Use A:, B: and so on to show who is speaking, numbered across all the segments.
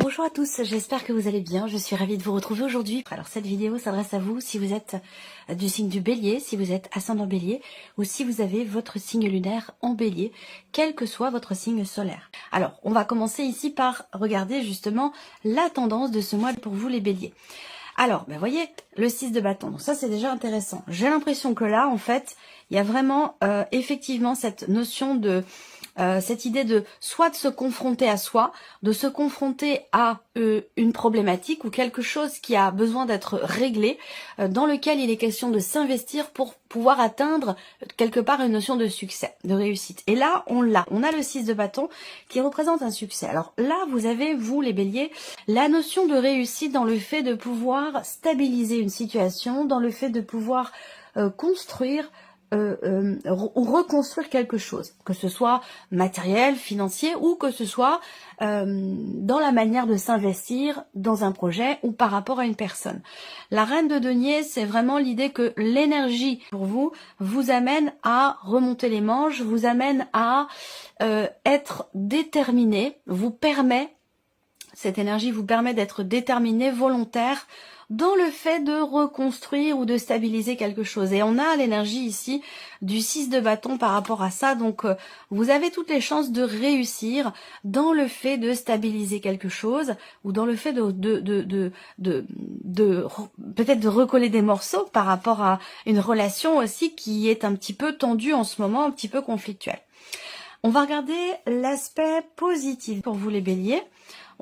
A: Bonjour à tous, j'espère que vous allez bien. Je suis ravie de vous retrouver aujourd'hui. Alors cette vidéo s'adresse à vous si vous êtes du signe du Bélier, si vous êtes ascendant Bélier ou si vous avez votre signe lunaire en Bélier, quel que soit votre signe solaire. Alors on va commencer ici par regarder justement la tendance de ce mois pour vous les Béliers. Alors, vous voyez, le 6 de bâton, donc ça c'est déjà intéressant. J'ai l'impression que là, en fait, il y a vraiment effectivement cette notion de... cette idée de soit de se confronter à soi, de se confronter à une problématique ou quelque chose qui a besoin d'être réglé, dans lequel il est question de s'investir pour pouvoir atteindre quelque part une notion de succès, de réussite. Et là, on l'a. On a le 6 de bâton qui représente un succès. Alors là, vous avez, vous les béliers, la notion de réussite dans le fait de pouvoir stabiliser une situation, dans le fait de pouvoir construire ou reconstruire quelque chose, que ce soit matériel, financier ou que ce soit dans la manière de s'investir dans un projet ou par rapport à une personne. La reine de denier, c'est vraiment l'idée que l'énergie pour vous vous amène à remonter les manches, vous amène à être déterminé, vous permet, cette énergie vous permet d'être déterminé, volontaire, dans le fait de reconstruire ou de stabiliser quelque chose. Et on a l'énergie ici du 6 de bâton par rapport à ça. Donc, vous avez toutes les chances de réussir dans le fait de stabiliser quelque chose ou dans le fait de peut-être de recoller des morceaux par rapport à une relation aussi qui est un petit peu tendue en ce moment, un petit peu conflictuelle. On va regarder l'aspect positif pour vous les béliers.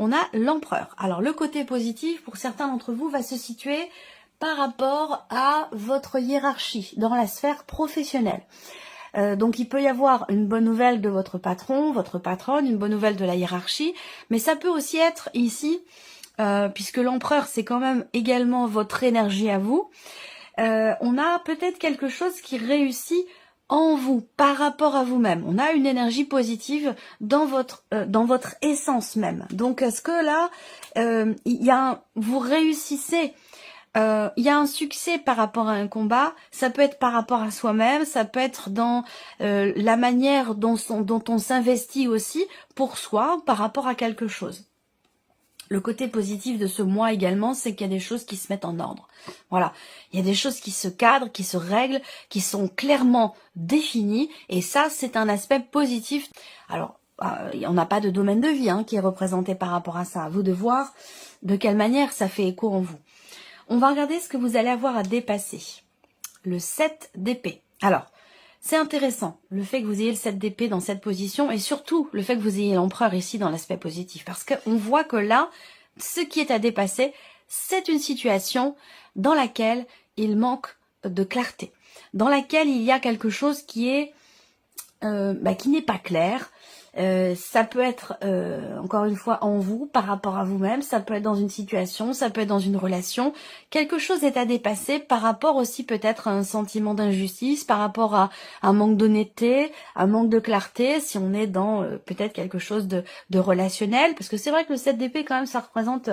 A: On a l'empereur. Alors le côté positif pour certains d'entre vous va se situer par rapport à votre hiérarchie dans la sphère professionnelle. Donc il peut y avoir une bonne nouvelle de votre patron, votre patronne, une bonne nouvelle de la hiérarchie, mais ça peut aussi être ici, puisque l'empereur c'est quand même également votre énergie à vous, on a peut-être quelque chose qui réussit en vous, par rapport à vous-même. On a une énergie positive dans votre essence même. Donc, est-ce que là, vous réussissez, il y a un succès par rapport à un combat, ça peut être par rapport à soi-même, ça peut être dans la manière dont on s'investit aussi pour soi, par rapport à quelque chose. Le côté positif de ce mois également, c'est qu'il y a des choses qui se mettent en ordre. Voilà, il y a des choses qui se cadrent, qui se règlent, qui sont clairement définies. Et ça, c'est un aspect positif. Alors, on n'a pas de domaine de vie qui est représenté par rapport à ça. À vous de voir de quelle manière ça fait écho en vous. On va regarder ce que vous allez avoir à dépasser. Le 7 d'épée. Alors, c'est intéressant, le fait que vous ayez le 7 d'épée dans cette position et surtout le fait que vous ayez l'empereur ici dans l'aspect positif. Parce qu'on voit que là, ce qui est à dépasser, c'est une situation dans laquelle il manque de clarté. Dans laquelle il y a quelque chose qui est qui n'est pas clair. Ça peut être, encore une fois, en vous, par rapport à vous-même, ça peut être dans une situation, ça peut être dans une relation. Quelque chose est à dépasser par rapport aussi peut-être à un sentiment d'injustice, par rapport à un manque d'honnêteté, un manque de clarté, si on est dans peut-être quelque chose de relationnel. Parce que c'est vrai que le 7 d'épée, quand même, ça représente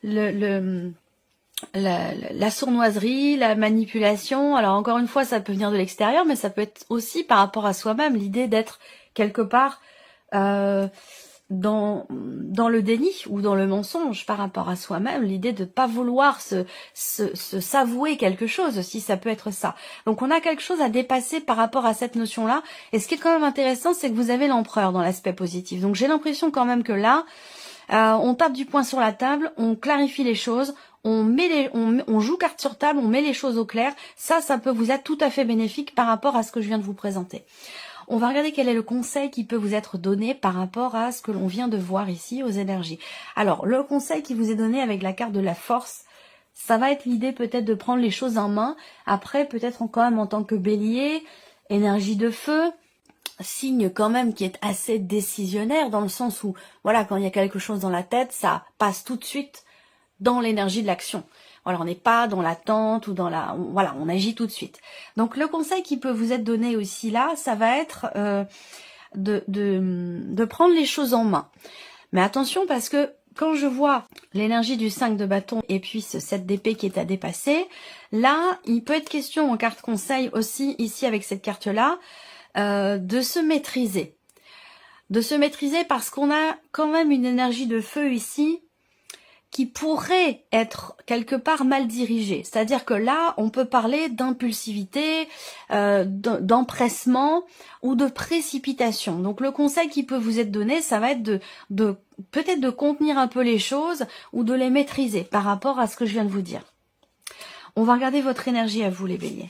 A: la sournoiserie, la manipulation. Alors encore une fois, ça peut venir de l'extérieur, mais ça peut être aussi par rapport à soi-même, l'idée d'être quelque part dans le déni ou dans le mensonge par rapport à soi-même, l'idée de pas vouloir se s'avouer quelque chose aussi, ça peut être ça. Donc on a quelque chose à dépasser par rapport à cette notion-là. Et ce qui est quand même intéressant, c'est que vous avez l'empereur dans l'aspect positif. Donc j'ai l'impression quand même que là, on tape du poing sur la table, on clarifie les choses, on joue carte sur table, on met les choses au clair. Ça peut vous être tout à fait bénéfique par rapport à ce que je viens de vous présenter. On va regarder quel est le conseil qui peut vous être donné par rapport à ce que l'on vient de voir ici aux énergies. Alors, le conseil qui vous est donné avec la carte de la force, ça va être l'idée peut-être de prendre les choses en main. Après, peut-être quand même en tant que bélier, énergie de feu, signe quand même qui est assez décisionnaire dans le sens où, voilà, quand il y a quelque chose dans la tête, ça passe tout de suite dans l'énergie de l'action. Voilà, on n'est pas dans l'attente ou dans voilà, on agit tout de suite. Donc le conseil qui peut vous être donné aussi là, ça va être de prendre les choses en main. Mais attention parce que quand je vois l'énergie du 5 de bâton et puis ce 7 d'épée qui est à dépasser, là, il peut être question en carte conseil aussi, ici avec cette carte-là, de se maîtriser. de se maîtriser parce qu'on a quand même une énergie de feu ici qui pourrait être quelque part mal dirigée. C'est-à-dire que là, on peut parler d'impulsivité, d'empressement ou de précipitation. Donc le conseil qui peut vous être donné, ça va être de peut-être de contenir un peu les choses ou de les maîtriser par rapport à ce que je viens de vous dire. On va regarder votre énergie à vous, les béliers.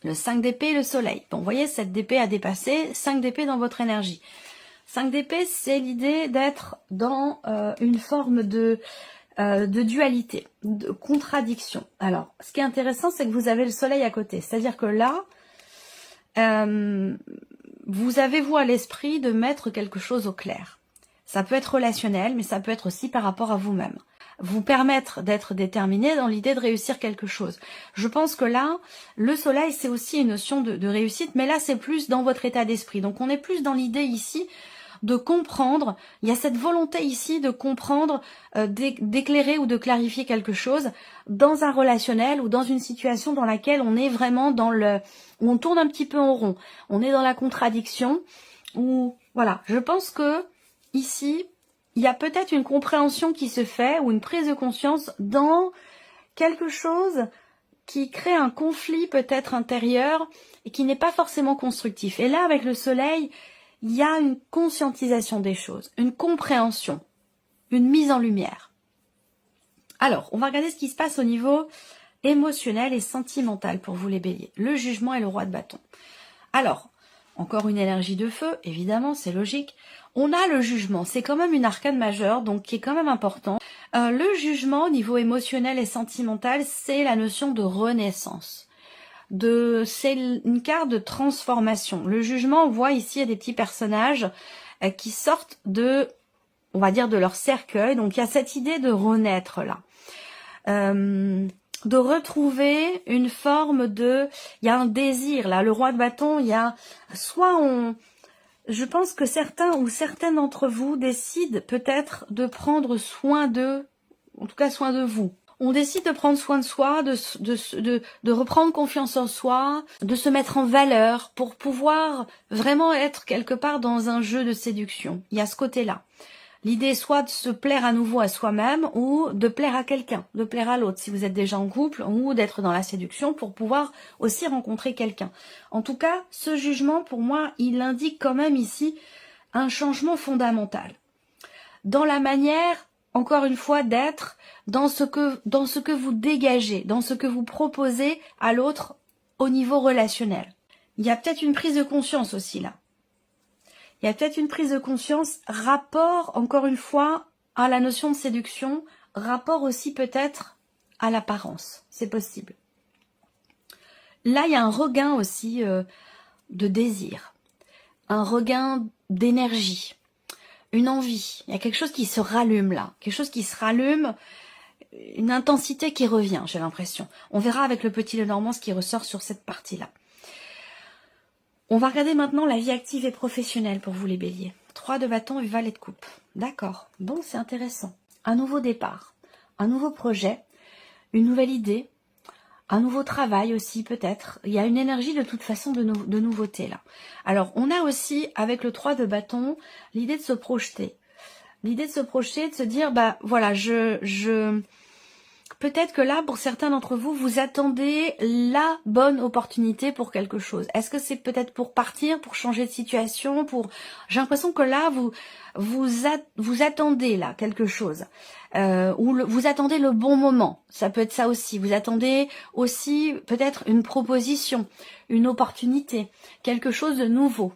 A: Le 5 d'épée et le soleil. Bon, vous voyez, 7 d'épée a dépassé, 5 d'épée dans votre énergie. 5 d'épée, c'est l'idée d'être dans une forme de dualité, de contradiction. Alors, ce qui est intéressant, c'est que vous avez le soleil à côté. C'est-à-dire que là, vous avez, vous, à l'esprit de mettre quelque chose au clair. Ça peut être relationnel, mais ça peut être aussi par rapport à vous-même. Vous permettre d'être déterminé dans l'idée de réussir quelque chose. Je pense que là, le soleil, c'est aussi une notion de réussite, mais là, c'est plus dans votre état d'esprit. Donc, on est plus dans l'idée ici de comprendre, il y a cette volonté ici de comprendre, d'éclairer ou de clarifier quelque chose dans un relationnel ou dans une situation dans laquelle on est vraiment dans où on tourne un petit peu en rond, on est dans la contradiction, ou voilà, je pense que ici, il y a peut-être une compréhension qui se fait ou une prise de conscience dans quelque chose qui crée un conflit peut-être intérieur et qui n'est pas forcément constructif. Et là, avec le soleil, il y a une conscientisation des choses, une compréhension, une mise en lumière. Alors, on va regarder ce qui se passe au niveau émotionnel et sentimental pour vous les béliers. Le jugement et le roi de bâton. Alors, encore une énergie de feu, évidemment, c'est logique. On a le jugement, c'est quand même une arcane majeure, donc qui est quand même important. Le jugement au niveau émotionnel et sentimental, c'est la notion de renaissance. C'est une carte de transformation. Le jugement, on voit ici, il y a des petits personnages qui sortent on va dire, de leur cercueil. Donc, il y a cette idée de renaître là. De retrouver une forme il y a un désir là. Le roi de bâton, il y a je pense que certains ou certaines d'entre vous décident peut-être de prendre soin en tout cas soin de vous. On décide de prendre soin de soi, de reprendre confiance en soi, de se mettre en valeur pour pouvoir vraiment être quelque part dans un jeu de séduction. Il y a ce côté-là. L'idée soit de se plaire à nouveau à soi-même ou de plaire à quelqu'un, de plaire à l'autre si vous êtes déjà en couple ou d'être dans la séduction pour pouvoir aussi rencontrer quelqu'un. En tout cas, ce jugement, pour moi, il indique quand même ici un changement fondamental. Dans la manière, encore une fois, d'être dans ce que vous dégagez, dans ce que vous proposez à l'autre au niveau relationnel. Il y a peut-être une prise de conscience aussi là. Il y a peut-être une prise de conscience, rapport, encore une fois, à la notion de séduction, rapport aussi peut-être à l'apparence. C'est possible. Là, il y a un regain aussi de désir, un regain d'énergie, une envie. Il y a quelque chose qui se rallume là, quelque chose qui se rallume, une intensité qui revient, j'ai l'impression. On verra avec le petit Lenormand ce qui ressort sur cette partie-là. On va regarder maintenant la vie active et professionnelle pour vous les béliers. 3 de bâton et valet de coupe. D'accord. Bon, c'est intéressant. Un nouveau départ, un nouveau projet, une nouvelle idée, un nouveau travail aussi peut-être. Il y a une énergie de toute façon de nouveauté là. Alors, on a aussi avec le 3 de bâton l'idée de se projeter. L'idée de se projeter, de se dire, bah voilà, peut-être que là, pour certains d'entre vous, vous attendez la bonne opportunité pour quelque chose. Est-ce que c'est peut-être pour partir, pour changer de situation, J'ai l'impression que là, vous attendez là quelque chose. Vous attendez le bon moment. Ça peut être ça aussi. Vous attendez aussi peut-être une proposition, une opportunité, quelque chose de nouveau.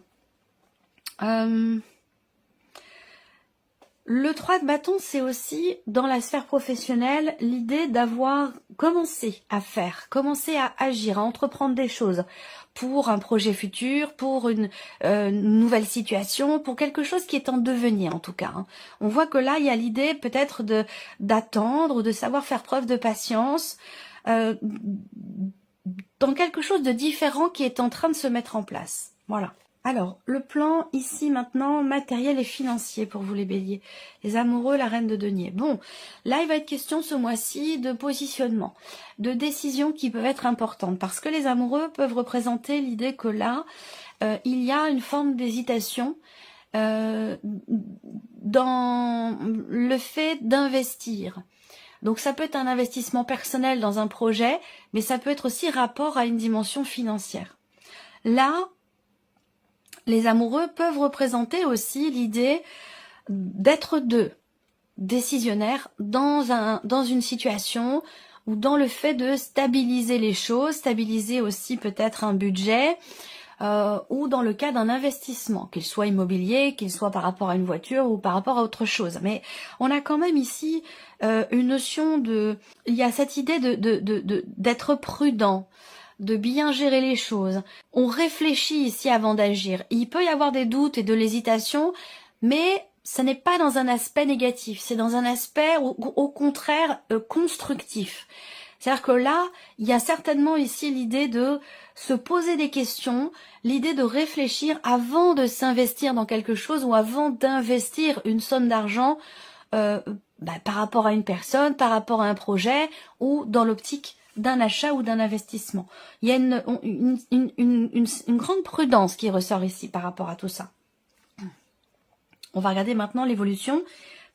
A: Le 3 de bâton, c'est aussi, dans la sphère professionnelle, l'idée d'avoir commencé à faire, commencé à agir, à entreprendre des choses pour un projet futur, pour une nouvelle situation, pour quelque chose qui est en devenir en tout cas. Hein. On voit que là, il y a l'idée peut-être d'attendre ou de savoir faire preuve de patience dans quelque chose de différent qui est en train de se mettre en place. Voilà. Alors, le plan ici maintenant, matériel et financier pour vous les béliers. Les amoureux, la reine de denier. Bon, là il va être question ce mois-ci de positionnement, de décisions qui peuvent être importantes. Parce que les amoureux peuvent représenter l'idée que là, il y a une forme d'hésitation dans le fait d'investir. Donc ça peut être un investissement personnel dans un projet, mais ça peut être aussi rapport à une dimension financière. Là, les amoureux peuvent représenter aussi l'idée d'être deux, décisionnaires dans une situation ou dans le fait de stabiliser les choses, stabiliser aussi peut-être un budget, ou dans le cas d'un investissement, qu'il soit immobilier, qu'il soit par rapport à une voiture ou par rapport à autre chose. Mais on a quand même ici une notion de... Il y a cette idée d'être prudent, de bien gérer les choses. On réfléchit ici avant d'agir. Il peut y avoir des doutes et de l'hésitation, mais ça n'est pas dans un aspect négatif, c'est dans un aspect au contraire constructif. C'est-à-dire que là, il y a certainement ici l'idée de se poser des questions, l'idée de réfléchir avant de s'investir dans quelque chose ou avant d'investir une somme d'argent par rapport à une personne, par rapport à un projet ou dans l'optique d'un achat ou d'un investissement. Il y a une grande prudence qui ressort ici par rapport à tout ça. On va regarder maintenant l'évolution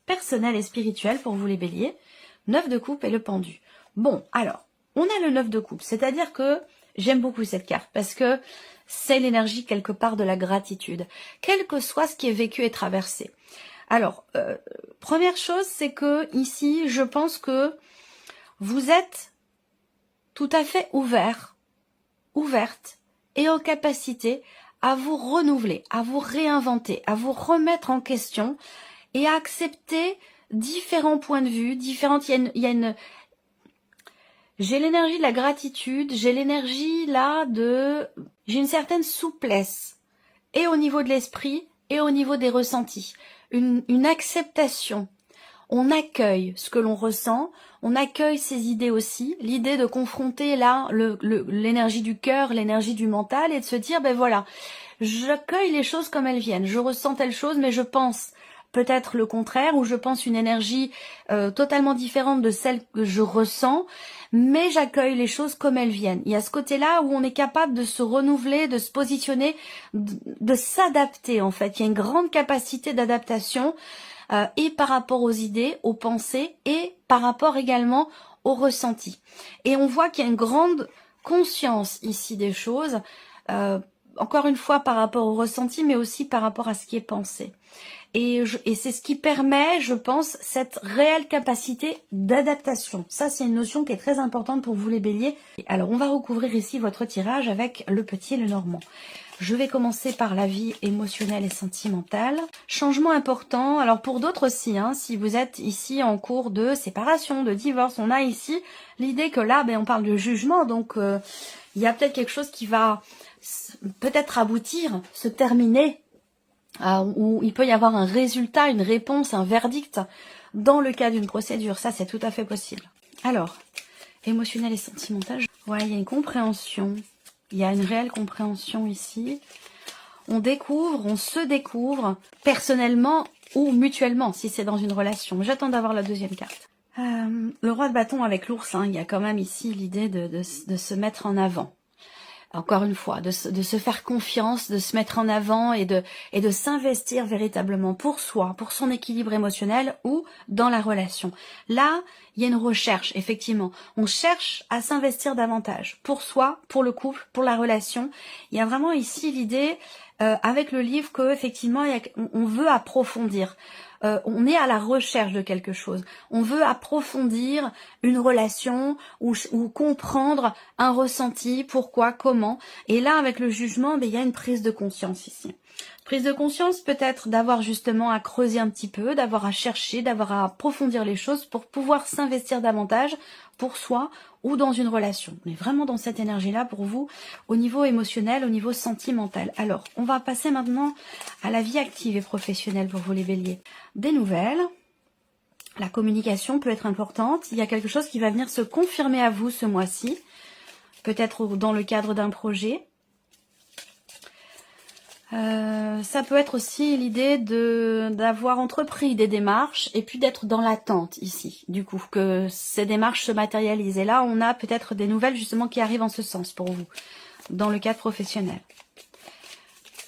A: personnelle et spirituelle pour vous les béliers. 9 de coupe et le pendu. Bon, alors, on a le 9 de coupe, c'est-à-dire que j'aime beaucoup cette carte parce que c'est l'énergie quelque part de la gratitude, quel que soit ce qui est vécu et traversé. Alors, première chose, c'est que ici, je pense que vous êtes tout à fait ouverte et en capacité à vous renouveler, à vous réinventer, à vous remettre en question et à accepter différents points de vue, différentes. J'ai l'énergie de la gratitude, j'ai l'énergie là j'ai une certaine souplesse et au niveau de l'esprit et au niveau des ressentis, une acceptation. On accueille ce que l'on ressent, on accueille ses idées aussi, l'idée de confronter là l'énergie du cœur, l'énergie du mental et de se dire ben voilà, j'accueille les choses comme elles viennent, je ressens telle chose mais je pense peut-être le contraire ou je pense une énergie totalement différente de celle que je ressens, mais j'accueille les choses comme elles viennent. Il y a ce côté-là où on est capable de se renouveler, de se positionner, de s'adapter en fait. Il y a une grande capacité d'adaptation et par rapport aux idées, aux pensées et par rapport également aux ressentis. Et on voit qu'il y a une grande conscience ici des choses, encore une fois par rapport aux ressentis, mais aussi par rapport à ce qui est pensé. Et c'est ce qui permet, je pense, cette réelle capacité d'adaptation. Ça, c'est une notion qui est très importante pour vous les béliers. Alors, on va recouvrir ici votre tirage avec le petit et le normand. Je vais commencer par la vie émotionnelle et sentimentale. Changement important. Alors, pour d'autres aussi, hein, si vous êtes ici en cours de séparation, de divorce, on a ici l'idée que là, on parle de jugement. Donc, il y a peut-être quelque chose qui va peut-être aboutir, se terminer, où il peut y avoir un résultat, une réponse, un verdict dans le cas d'une procédure. Ça, c'est tout à fait possible. Alors, émotionnel et sentimental. Ouais, il y a une compréhension. Il y a une réelle compréhension ici. On découvre, on se découvre personnellement ou mutuellement, si c'est dans une relation. J'attends d'avoir la deuxième carte. Le roi de bâton avec l'ours, hein, il y a quand même ici l'idée de se mettre en avant. Encore une fois, de se faire confiance, de se mettre en avant et de s'investir véritablement pour soi, pour son équilibre émotionnel ou dans la relation. Là, il y a une recherche, effectivement. On cherche à s'investir davantage pour soi, pour le couple, pour la relation. Il y a vraiment ici l'idée, avec le livre, que effectivement, on veut approfondir. On est à la recherche de quelque chose. On veut approfondir une relation ou comprendre un ressenti, pourquoi, comment. Et là, avec le jugement, il y a une prise de conscience ici. Prise de conscience peut-être d'avoir justement à creuser un petit peu, d'avoir à chercher, d'avoir à approfondir les choses pour pouvoir s'investir davantage pour soi ou dans une relation. On est vraiment dans cette énergie-là pour vous au niveau émotionnel, au niveau sentimental. Alors, on va passer maintenant à la vie active et professionnelle pour vous les béliers. Des nouvelles. La communication peut être importante. Il y a quelque chose qui va venir se confirmer à vous ce mois-ci. Peut-être dans le cadre d'un projet. Ça peut être aussi l'idée d'avoir entrepris des démarches et puis d'être dans l'attente ici, du coup, que ces démarches se matérialisent. Et là, on a peut-être des nouvelles justement qui arrivent en ce sens pour vous, dans le cadre professionnel,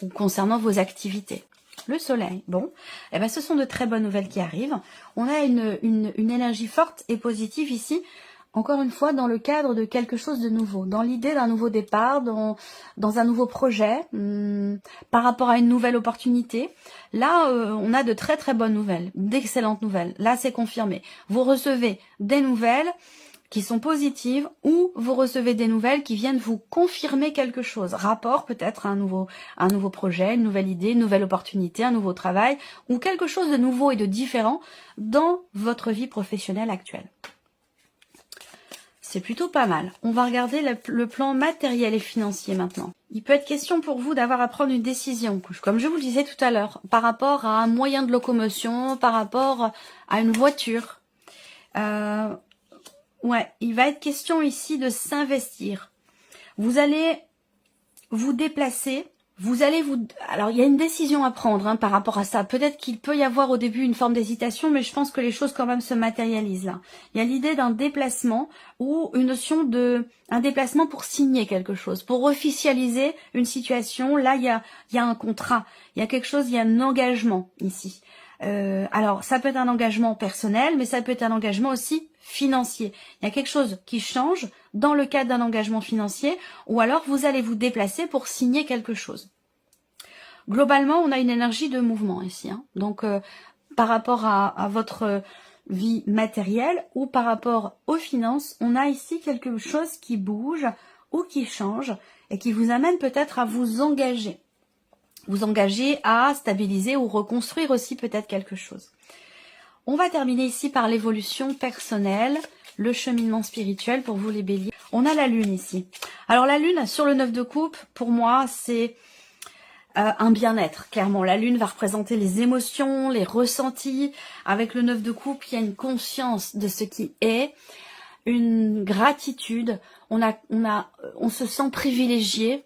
A: ou concernant vos activités. le soleil. Bon, eh ben, ce sont de très bonnes nouvelles qui arrivent. On a une énergie forte et positive ici. Encore une fois, dans le cadre de quelque chose de nouveau, dans l'idée d'un nouveau départ, dans un nouveau projet, par rapport à une nouvelle opportunité. Là, on a de très très bonnes nouvelles, d'excellentes nouvelles. Là, c'est confirmé. Vous recevez des nouvelles qui sont positives ou vous recevez des nouvelles qui viennent vous confirmer quelque chose. Rapport peut-être à un nouveau projet, une nouvelle idée, une nouvelle opportunité, un nouveau travail ou quelque chose de nouveau et de différent dans votre vie professionnelle actuelle. C'est plutôt pas mal. On va regarder le plan matériel et financier maintenant. Il peut être question pour vous d'avoir à prendre une décision, comme je vous le disais tout à l'heure, par rapport à un moyen de locomotion, par rapport à une voiture. Ouais, il va être question ici de s'investir. Vous allez vous déplacer. Alors, il y a une décision à prendre par rapport à ça. Peut-être qu'il peut y avoir au début une forme d'hésitation, mais je pense que les choses quand même se matérialisent là. Il y a l'idée d'un déplacement ou une notion un déplacement pour signer quelque chose, pour officialiser une situation. Là, il y a un contrat, il y a quelque chose, il y a un engagement ici. Alors, ça peut être un engagement personnel, mais ça peut être un engagement aussi financier. Il y a quelque chose qui change dans le cadre d'un engagement financier, ou alors vous allez vous déplacer pour signer quelque chose. Globalement, on a une énergie de mouvement ici. Donc, par rapport à votre vie matérielle ou par rapport aux finances, on a ici quelque chose qui bouge ou qui change et qui vous amène peut-être à vous engager. Vous engager à stabiliser ou reconstruire aussi peut-être quelque chose. On va terminer ici par l'évolution personnelle, le cheminement spirituel pour vous les béliers. On a la lune ici. Alors la lune sur le 9 de coupe, pour moi, c'est un bien-être. Clairement, la lune va représenter les émotions, les ressentis. Avec le 9 de coupe, il y a une conscience de ce qui est, une gratitude. On se sent privilégié.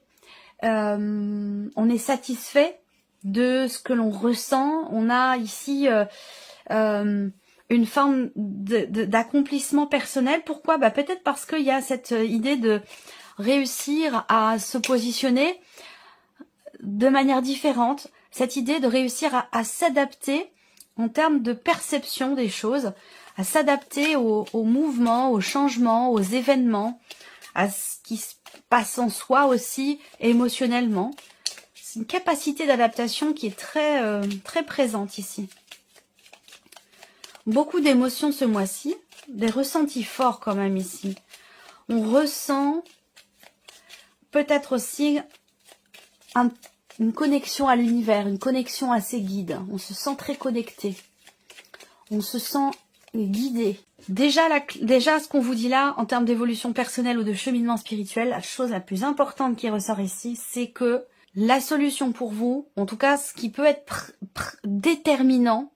A: On est satisfait de ce que l'on ressent. On a ici une forme d'accomplissement personnel. Pourquoi? Peut-être parce qu'il y a cette idée de réussir à se positionner de manière différente, cette idée de réussir à s'adapter en termes de perception des choses, à s'adapter aux mouvements, aux changements, aux événements, à ce qui se passe en soi aussi émotionnellement. C'est une capacité d'adaptation qui est très présente ici. Beaucoup d'émotions ce mois-ci, des ressentis forts quand même ici. On ressent peut-être aussi une connexion à l'univers, une connexion à ses guides. On se sent très connecté. On se sent guidé. Déjà, ce qu'on vous dit là, en termes d'évolution personnelle ou de cheminement spirituel, la chose la plus importante qui ressort ici, c'est que la solution pour vous, en tout cas ce qui peut être déterminant,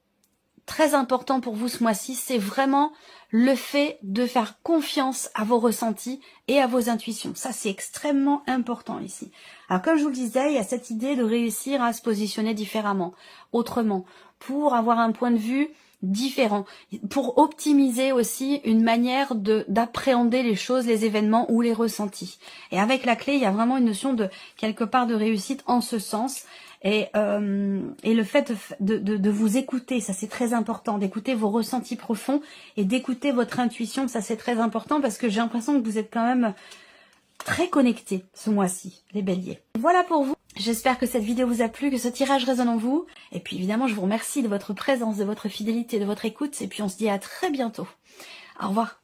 A: très important pour vous ce mois-ci, c'est vraiment le fait de faire confiance à vos ressentis et à vos intuitions. Ça, c'est extrêmement important ici. Alors, comme je vous le disais, il y a cette idée de réussir à se positionner différemment, autrement, pour avoir un point de vue différent, pour optimiser aussi une manière d'appréhender les choses, les événements ou les ressentis. Et avec la clé, il y a vraiment une notion de quelque part de réussite en ce sens. Et le fait de vous écouter, ça c'est très important, d'écouter vos ressentis profonds et d'écouter votre intuition, ça c'est très important parce que j'ai l'impression que vous êtes quand même très connectés ce mois-ci, les béliers. Voilà pour vous. J'espère que cette vidéo vous a plu, que ce tirage résonne en vous. Et puis évidemment, je vous remercie de votre présence, de votre fidélité, de votre écoute. Et puis on se dit à très bientôt. Au revoir.